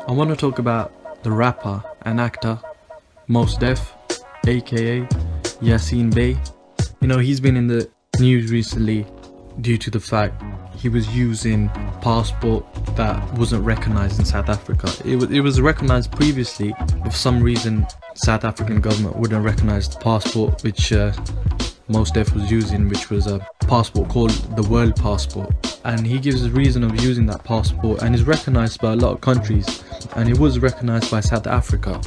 I want to talk about the rapper and actor Mos Def, aka Yasiin Bey. You know, he's been in the news recently due to the fact he was using passport that wasn't recognized in South Africa. It was recognized previously, but for some reason South African government wouldn't recognize the passport which Mos Def was using, which was a passport called the World Passport. And he gives a reason of using that passport, and is recognized by a lot of countries, and it was recognized by South Africa.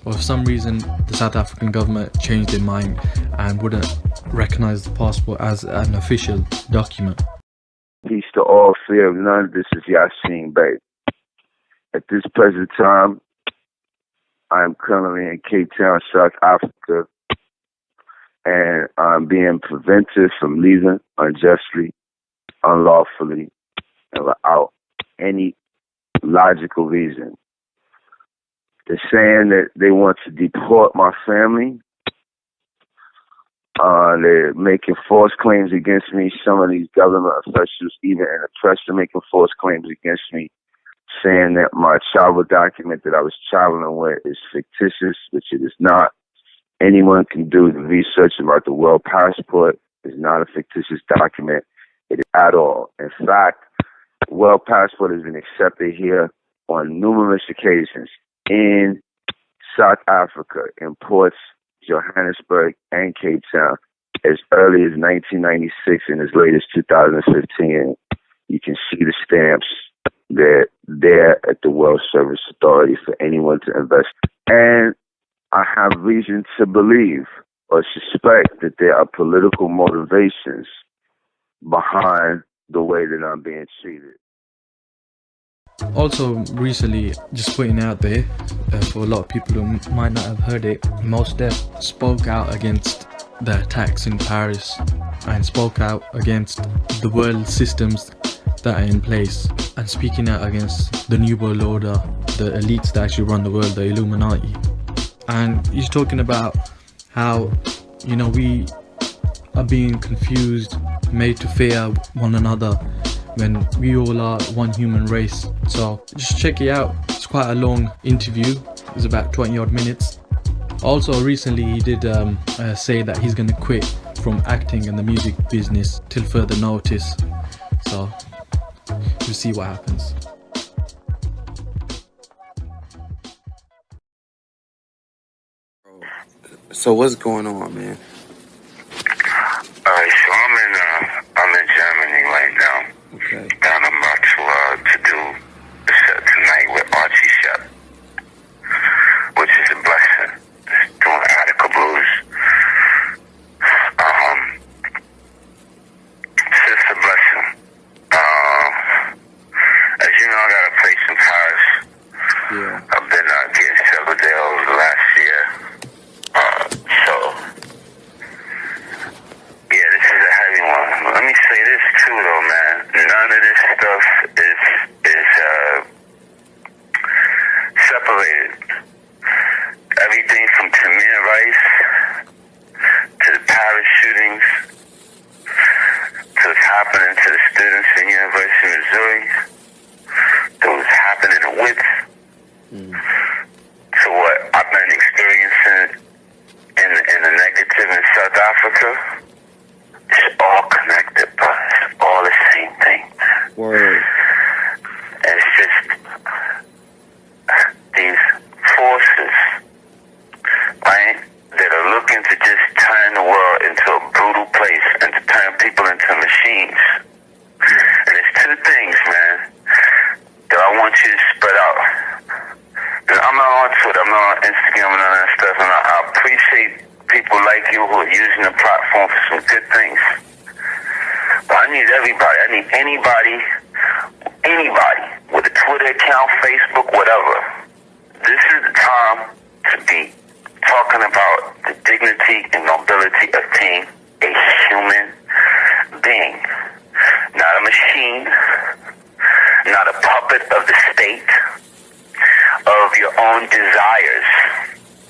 But for some reason the South African government changed their mind and wouldn't recognize the passport as an official document. Peace to all, fear of none. This is Yasiin Bey. At this present time, I am currently in Cape Town, South Africa, and I'm being prevented from leaving unjustly, unlawfully, and without any logical reason. They're saying that they want to deport my family. They're making false claims against me. Some of these government officials, even in the press, are making false claims against me, saying that my travel document that I was traveling with is fictitious, which it is not. Anyone can do the research about the World Passport. It's not a fictitious document at all. In fact, the World Passport has been accepted here on numerous occasions in South Africa, in ports, Johannesburg, and Cape Town, as early as 1996 and as late as 2015. You can see the stamps. They're there at the World Service Authority for anyone to invest. And I have reason to believe or suspect that there are political motivations behind the way that I'm being treated. Also, recently, just putting out there, for a lot of people who might not have heard it, Mos Def spoke out against the attacks in Paris and spoke out against the world systems that are in place, and speaking out against the New World Order, the elites that actually run the world, the Illuminati. And he's talking about how, you know, we are being confused, made to fear one another, when we all are one human race. So just check it out. It's quite a long interview. It's about 20 odd minutes. Also, recently he did say that he's going to quit from acting in the music business till further notice. So we'll see what happens. So what's going on, man? Alright, so I'm in Germany right now. Okay. And I'm about to do a set tonight with Archie Shep, which is a blessing. Just doing Attica Blues. It's just a blessing. As you know, I got a place in Paris. Yeah. I've been getting settled there over the last year. So, yeah, this is a heavy one. Let me say this too, though, man. None of this stuff is separated. Everything from Tamir Rice to the Paris shootings to what's happening to the students in University of Missouri to what's happening in Wits to what I've been experiencing in the negative in South Africa. It's all connected, bro. It's all the same thing. Word. And it's just these forces, right, that are looking to just turn the world into a brutal place and to turn people into machines. And it's two things, man, that I want you to spread out. And I'm not on Twitter, I'm not on Instagram and all that stuff, and I appreciate people like you who are using the platform for some good things. But I need everybody. I need anybody with a Twitter account, Facebook, whatever. This is the time to be talking about the dignity and nobility of being a human being. Not a machine, not a puppet of the state, of your own desires,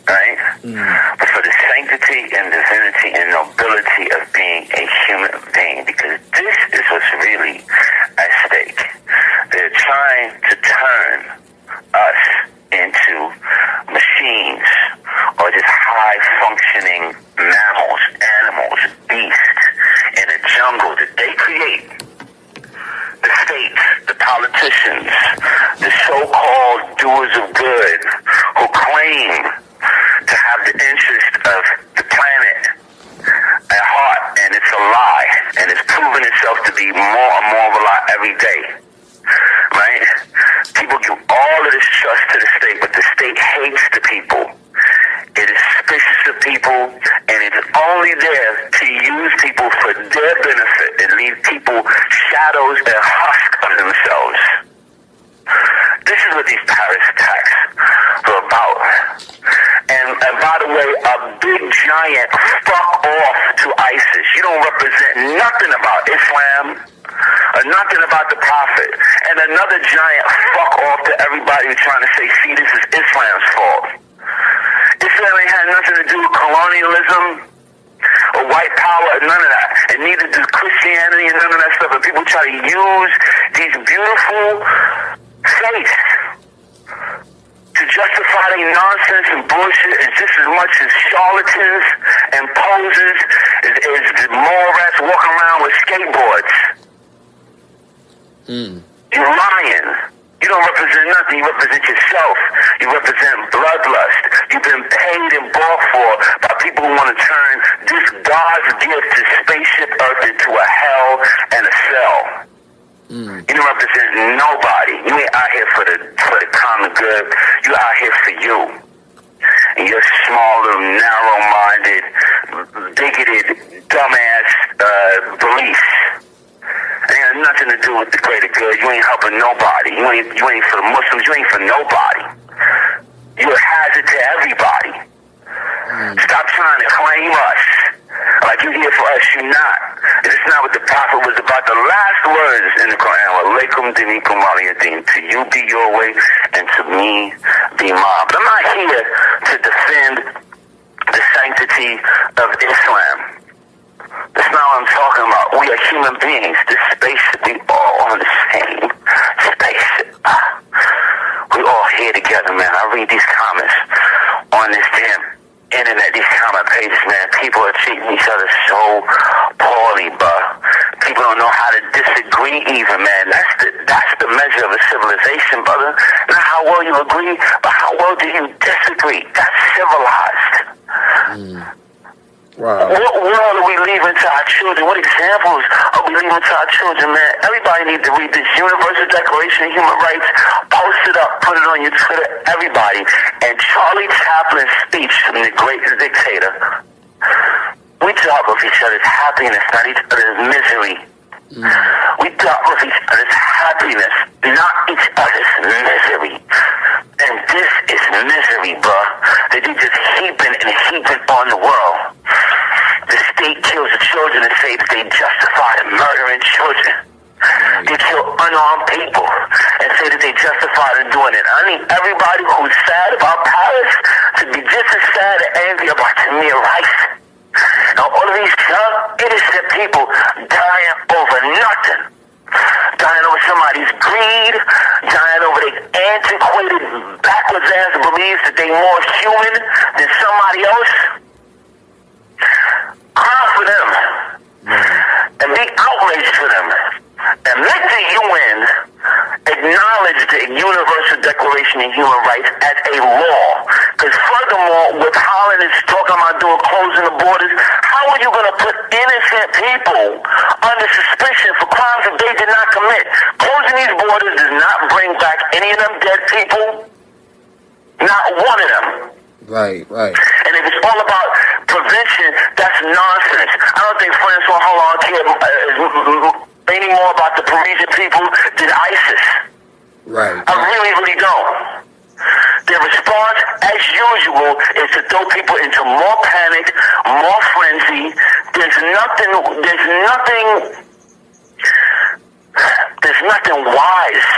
right? But for the sanctity and divinity and nobility of being a human being, because this is what's really at stake. They're trying trying to turn us into machines or just high-functioning mammals, animals, beasts in a jungle that they create. The states, the politicians, the so-called doers of good who claim to have the interest of the planet at heart, and it's a lie, and it's proven itself to be more and more of a lie every day. Right? People give all of this trust to the state, but the state hates the people. It is suspicious of people, and it's only there to use people for their benefit and leave people shadows and husks of themselves. This is what these Paris attacks are about. And by the way, a big giant fuck off to ISIS. You don't represent nothing about Islam or nothing about the Prophet. And another giant fuck off to everybody who's trying to say, see, this is Islam's fault. Islam ain't had nothing to do with colonialism or white power or none of that. And neither does Christianity and none of that stuff. And people try to use these beautiful faiths to justify their nonsense and bullshit is just as much as charlatans and posers as the mall rats walking around with skateboards. You're lying. You don't represent nothing. You represent yourself. You represent bloodlust. You've been paid and bought for by people who want to turn this God's gift to spaceship Earth into a hell and a cell. You don't represent nobody. You ain't out here for the common good. You out here for you. And your small little narrow-minded, bigoted, dumbass beliefs. It has nothing to do with the greater good. You ain't helping nobody. You ain't for the Muslims. You ain't for nobody. You're a hazard to everybody. Stop trying to claim us. Like you here for us, you not. This is not what the Prophet was about. The last words in the Quran were, Alaykum dinikum waliyadin. To you be your way, and to me be mine. But I'm not here to defend the sanctity of Islam. That's not what I'm talking about. We are human beings. This spaceship, we all on the same spaceship. We all here together, man. I read these comments on this damn internet, these comment pages, man. People are treating each other so poorly, bruh. People don't know how to disagree even, man. That's the measure of a civilization, brother. Not how well you agree, but how well do you disagree. That's civilized. Wow. What world are we leaving to our children? What examples are we leaving to our children, man? Everybody needs to read this Universal Declaration of Human Rights. Post it up, put it on your Twitter, everybody. And Charlie Chaplin's speech from the great dictator. We talk of each other's happiness, not each other's misery. We talk of each other's happiness, not each other's misery. And this is misery, bruh. That they just heaping and heaping on the world. The state kills the children and say that they justify murdering children. They kill unarmed people and say that they justify in doing it. I need everybody who's sad about Paris to be just as sad and angry about Tamir Rice. Now all of these young, innocent people dying over nothing. Dying over somebody's greed, dying over their antiquated, backwards ass beliefs that they're more human than somebody else. Cry for them. And be outraged for them. And let the UN acknowledge the Universal Declaration of Human Rights as a law. Because furthermore, what Holland is talking about doing, closing the borders, how are you going to put innocent people under suspicion for crimes that they did not commit? Closing these borders does not bring back any of them dead people. Not one of them. Right. And if it's all about prevention, that's nonsense. I don't think Francois Hollande cared any more about the Parisian people than ISIS. Right. I really don't. Their response, as usual, is to throw people into more panic, more frenzy. There's nothing wise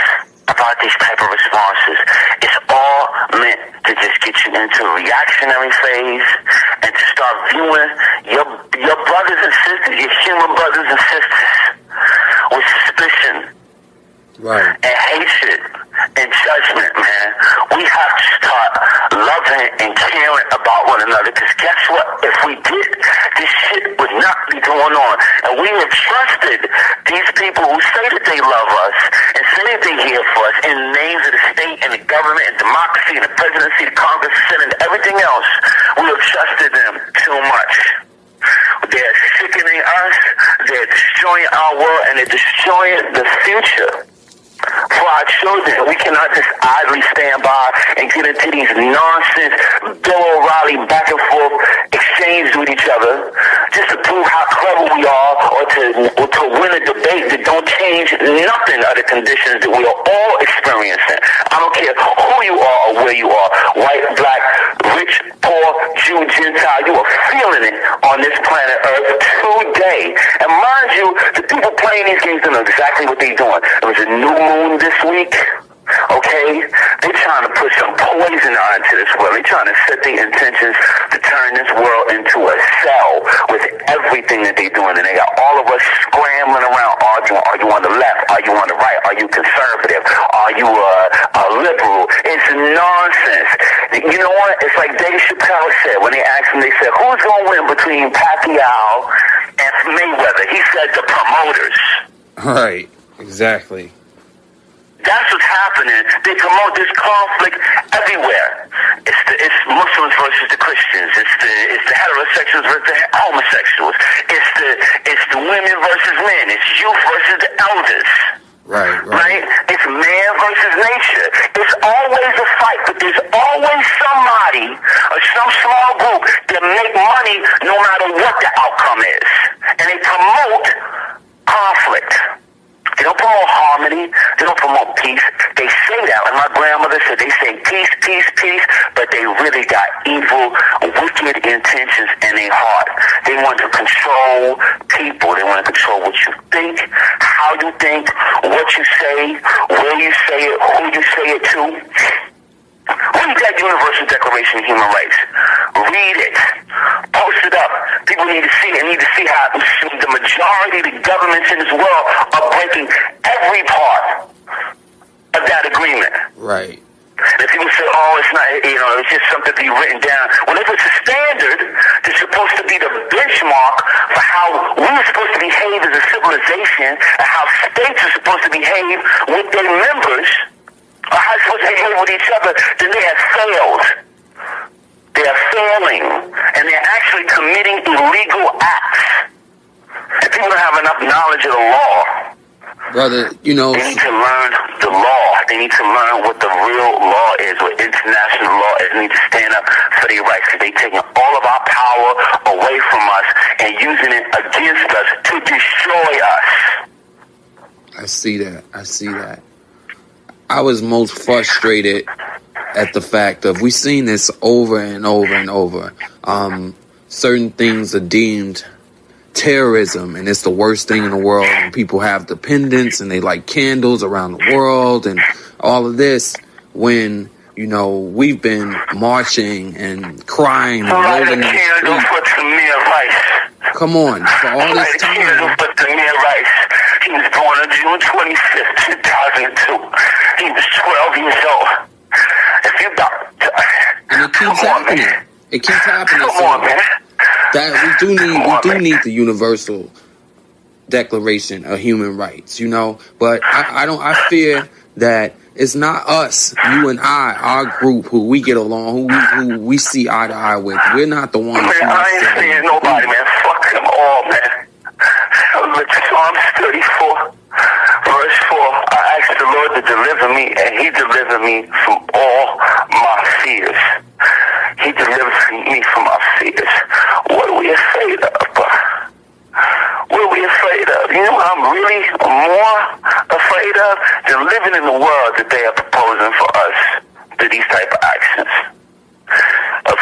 about these type of responses. It's all meant to just get you into a reactionary phase and to start viewing your brothers and sisters, your human brothers and sisters, with suspicion and hatred. and judgment, man. We have to start loving and caring about one another, because guess what? If we did, this shit would not be going on. And we have trusted these people who say that they love us and say that they're here for us in the names of the state and the government and democracy and the presidency, the Congress, the Senate, and everything else. We have trusted them too much. They're sickening us, they're destroying our world, and they're destroying the future for our children. We cannot just idly stand by and get into these nonsense Bill O'Reilly back and forth exchanges with each other just to prove how clever we are, or to win a debate that don't change nothing of the conditions that we are all experiencing. I don't care who you are or where you are, white, black, rich, poor, Jew, Gentile, you are feeling it on this planet Earth today. And mind you, the people playing these games don't know exactly what they're doing. It was a new moon this week. Okay? They're trying to put some poison onto this world. They're trying to set their intentions to turn this world into a cell with everything that they're doing. And they got all of us scrambling around arguing. Are you on the left? Are you on the right? Are you conservative? Are you a liberal? It's nonsense. You know what? It's like Dave Chappelle said when they asked him, they said, who's going to win between Pacquiao and Mayweather? He said the promoters. Right. Exactly. That's what's happening. They promote this conflict everywhere. It's Muslims versus the Christians. It's the heterosexuals versus the homosexuals. It's the women versus men. It's youth versus the elders. Right? It's man versus nature. It's always a fight, but there's always somebody or some small group that make money no matter what the outcome is. And they promote conflict. They don't promote harmony. They don't promote peace. They say that, like my grandmother said, they say peace, peace, peace, but they really got evil, wicked intentions in their heart. They want to control people. They want to control what you think, how you think, what you say, where you say it, who you say it to. Read that Universal Declaration of Human Rights. Read it. Post it up. People need to see it. They need to see how the majority of the governments in this world are breaking every part of that agreement. Right. And people say, oh, it's not, it's just something to be written down. Well, if it's a standard that's supposed to be the benchmark for how we're supposed to behave as a civilization and how states are supposed to behave with their members, or how they're supposed to behave with each other, then they have failed. They are failing, and they're actually committing illegal acts. And people don't have enough knowledge of the law. Brother, they need to learn the law. They need to learn what the real law is, what international law is. They need to stand up for their rights, because they're taking all of our power away from us and using it against us to destroy us. I see that. I was most frustrated at the fact of, we've seen this over and over and over. Certain things are deemed terrorism, and it's the worst thing in the world. And people have dependents and they light candles around the world and all of this, when we've been marching and crying and rolling in the street. Come on, for all this time. He was born on June 25th, 2002. He was 12 years old. And it keeps happening. It keeps happening. Come on, man. That we do need the Universal Declaration of Human Rights, But I fear that it's not us, you and our group, who we get along, who we see eye to eye with. We're not the ones. Man, I ain't seeing nobody, man. Fuck them all, man. Psalms 34, verse 4. I asked the Lord to deliver me, and He delivered me from all my fears. He delivers me from our fears. What are we afraid of? What are we afraid of? You know what I'm really more afraid of? Than living in the world that they are proposing for us through these type of actions.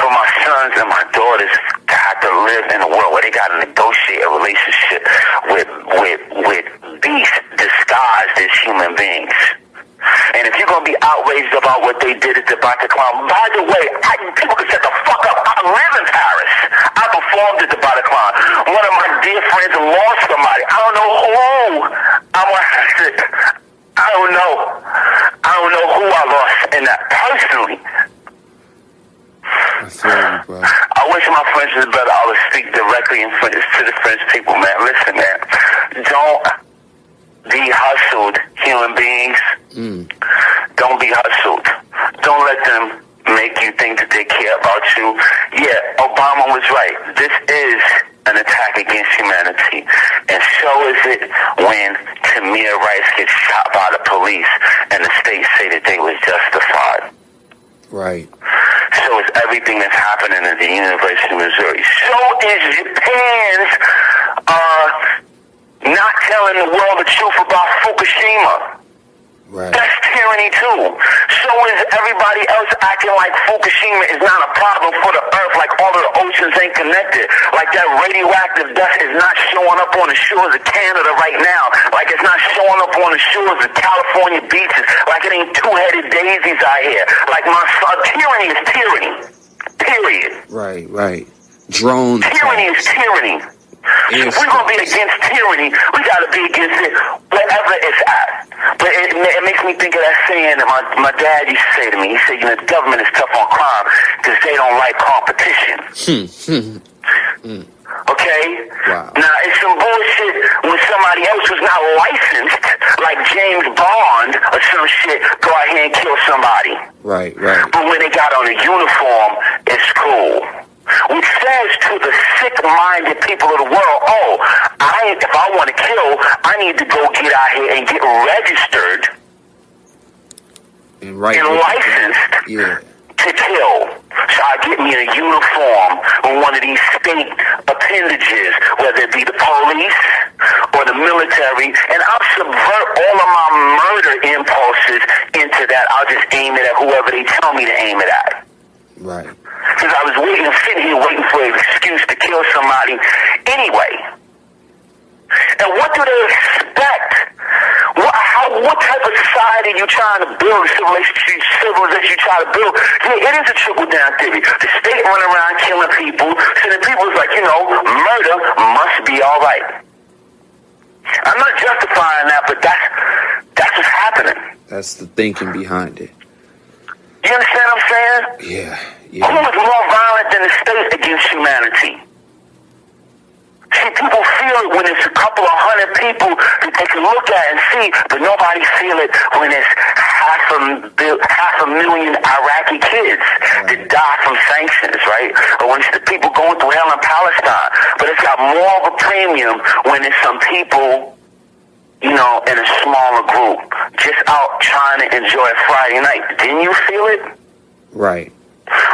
For my sons and my daughters to have to live in a world where they got to negotiate a relationship with beasts disguised as human beings. And if you're going to be outraged about what they did at the Bataclan, by the way, people can shut the fuck up. I live in Paris. I performed at the Bataclan. One of my dear friends lost somebody. I don't know who. I don't know who I lost in that personally. I feel you, bro. I wish my friends was better. I would speak directly to the French people, man. Listen, man. Don't be hustled, human beings. Don't be hustled. Don't let them make you think that they care about you. Yeah, Obama was right. This is an attack against humanity. And so is it when Tamir Rice gets shot by the police and the state say that they was justified. Right. So is everything that's happening at the University of Missouri. So is Japan's not telling the world the truth about Fukushima. Right. That's tyranny too. So is everybody else acting like Fukushima is not a problem for the earth, like all of the oceans ain't connected, like that radioactive dust is not showing up on the shores of Canada right now, like it's not showing up on the shores of California beaches, like it ain't two-headed daisies out here. Like my son, tyranny is tyranny. Period. Right. Drone. Tyranny is tyranny. If we're going to be against tyranny, we got to be against it wherever it's at. But it makes me think of that saying that my dad used to say to me. He said, the government is tough on crime because they don't like competition. Okay? Wow. Now, it's some bullshit when somebody else who's not licensed, like James Bond or some shit, go out here and kill somebody. Right. But when they got on a uniform, it's cool. Which says to the sick-minded people of the world, if I want to kill, I need to go get out here and get registered and licensed to kill. So I get me a uniform with one of these state appendages, whether it be the police or the military, and I'll subvert all of my murder impulses into that. I'll just aim it at whoever they tell me to aim it at. Right. Because I was sitting here waiting for an excuse to kill somebody anyway. And what do they expect? What type of society you trying to build, civilization you try to build? Yeah, it is a trickle-down theory. The state run around killing people, so the people's like, murder must be all right. I'm not justifying that, but that's what's happening. That's the thinking behind it. You understand what I'm saying? Yeah. Who is more violent than the state against humanity? See, people feel it when it's a couple of hundred people that they can look at and see, but nobody feel it when it's half a million Iraqi kids that die from sanctions, right? Or when it's the people going through hell in Palestine. But it's got more of a premium when it's some people, in a smaller group, just out trying to enjoy Friday night. Didn't you feel it? Right.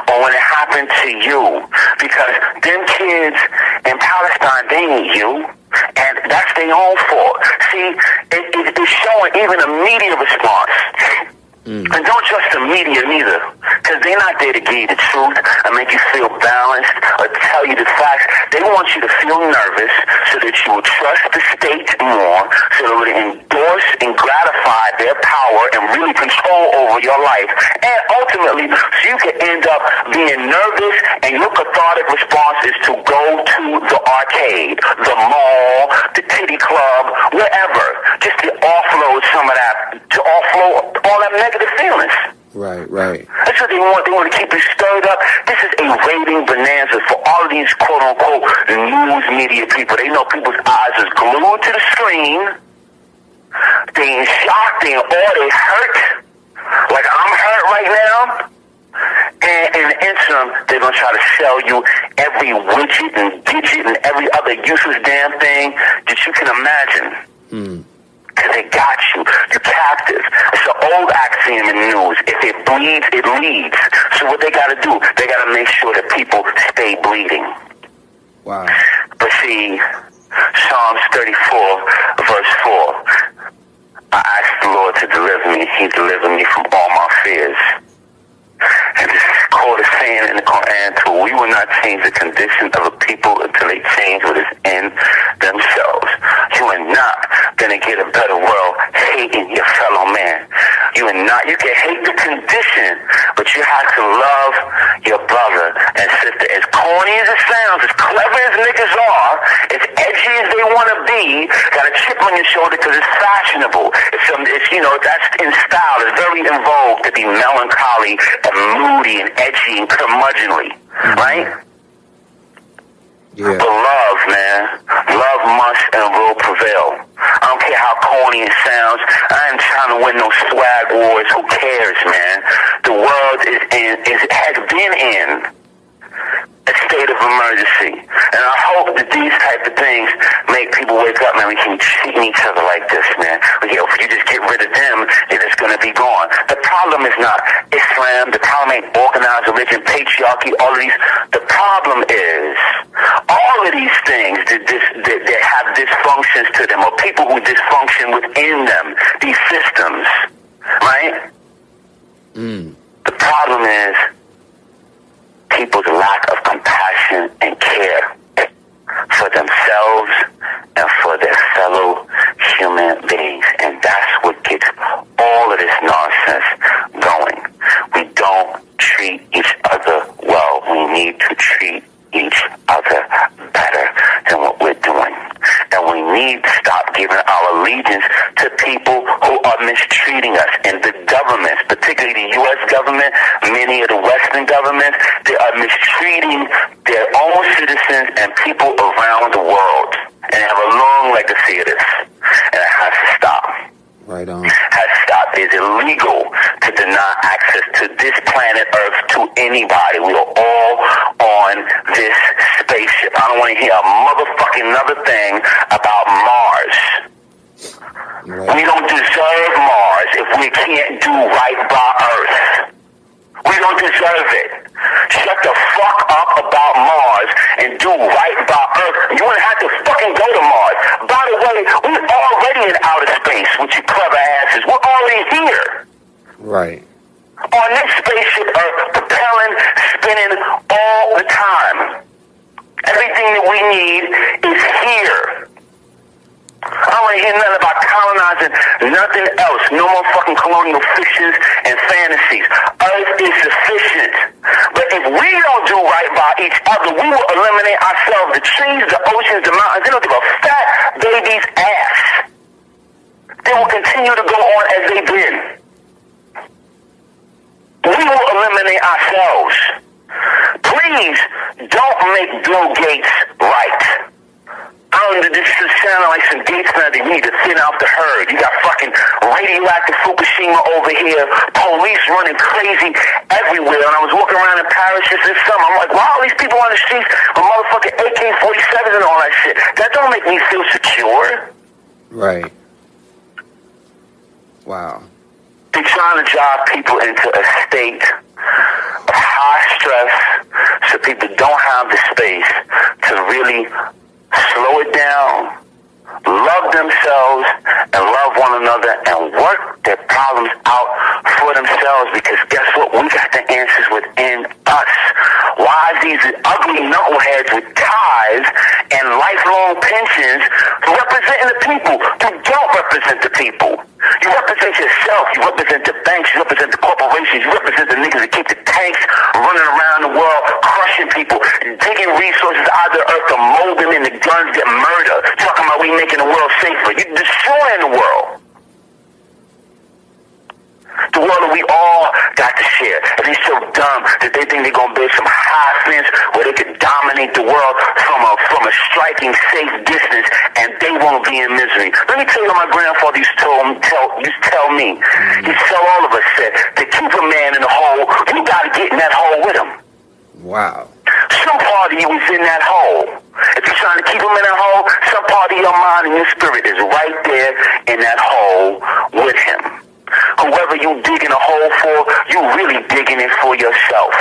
Or when it happened to you, because them kids in Palestine, they ain't you, and that's their own fault. See, it's showing even a media response. And don't trust the media neither, because they're not there to give you the truth and make you feel balanced or tell you the facts. They want you to feel nervous so that you will trust the state more, so that it would endorse and gratify their power and really control over your life. And ultimately, so you can end up being nervous, and your cathartic response is to go to the arcade, the mall, the titty club, wherever, just to offload some of that, to offload all that negative feelings. Right. That's what they want. They want to keep you stirred up. This is a rating bonanza for all of these quote-unquote news media people. They know people's eyes is glued to the screen. They in shock. They in awe. They hurt. Like I'm hurt right now. And in the interim, they're going to try to sell you every widget and digit and every other useless damn thing that you can imagine. Because they got you. You're captive. It's an old axiom in news. If it bleeds, it leads. So what they got to do, they got to make sure that people stay bleeding. Wow. But see, Psalms 34, verse 4. I asked the Lord to deliver me. He delivered me from all my fears. And this quote is saying in the Quran too, we will not change the condition of a people until they change what is in themselves. You are not going to get a better world hating your fellow man. You can hate the condition, But you have to love your brother and sister. As corny as it sounds, as clever as niggas are, as edgy as they want to be, got a chip on your shoulder because it's fashionable. It's you know, that's in style. It's very in vogue to be melancholy and moody and edgy and curmudgeonly, right? Yeah. But love, man. Love must and will prevail. I don't care how corny it sounds. I ain't trying to win no swag wars. Who cares, man? The world has been in a state of emergency. And I hope that these type of things make people wake up, man. We can treat each other like this, man. If you just get rid of them, they're just going to be gone. The problem is not Islam. The problem ain't organized religion, patriarchy, all of these. The problem is all of these things that have dysfunctions to them, or people who dysfunction within them, these systems, right? The problem is people's lack of compassion and care for themselves and for their fellow human beings. And that's what gets all of this nonsense going. We don't treat each other well. We need to treat each other better than what we're doing. And we need to stop giving our allegiance to people who are mistreating us. And the governments, particularly the U.S. government, many of the Western governments, they are mistreating their own citizens and people around the world. And they have a long legacy of this. And it has to stop. Right on. Has to stop. It's illegal to deny access to this planet Earth to anybody. We are all on this spaceship. I don't want to hear a motherfucking another thing about Mars. Right. We don't deserve Mars if we can't do right by Earth. We don't deserve it. Shut the fuck up about Mars and do right by Earth. You wouldn't have to fucking go to Mars. By the way, we're already in outer space with you clever asses. We're already here. Right. On this spaceship Earth, propelling, spinning all the time. Everything that we need is here. I don't want to hear nothing about colonizing, nothing else. No more fucking colonial fictions and fantasies. Earth is sufficient. But if we don't do right by each other, we will eliminate ourselves. The trees, the oceans, the mountains, they don't give a fat baby's ass. They will continue to go on as they've been. We will eliminate ourselves. Please don't make Bill Gates right. This is sounding like some Gates man that need to thin out the herd. You got fucking radioactive Fukushima over here, police running crazy everywhere. And I was walking around in Paris just this summer. I'm like, wow, these people on the streets with motherfucking AK-47s and all that shit. That don't make me feel secure. Right. Wow. They're trying to drive people into a state of high stress so people don't have the space to really slow it down, love themselves, and love one another, and work their problems out for themselves, because guess what? We got the answers within us. Why these ugly knuckleheads with ties and lifelong pensions representing the people? You don't represent the people. You represent yourself. You represent the banks. You represent the corporations. You represent the niggas that keep the tanks running around the world, crushing people, digging resources out of the earth to mold them into guns that murder. Talking about we making the world safer. You're destroying the world. The world that we all got to share. And they're so dumb that they think they're going to build some high fence where they could dominate the world from a striking safe distance, and they won't be in misery. Let me tell you what my grandfather used to tell me. He used to tell all of us that to keep a man in the hole, you got to get in that hole with him. Wow. Some part of you is in that hole. If you're trying to keep him in that hole, some part of your mind and your spirit is right there in that hole with him. Whoever you digging a hole for, you really digging it for yourself.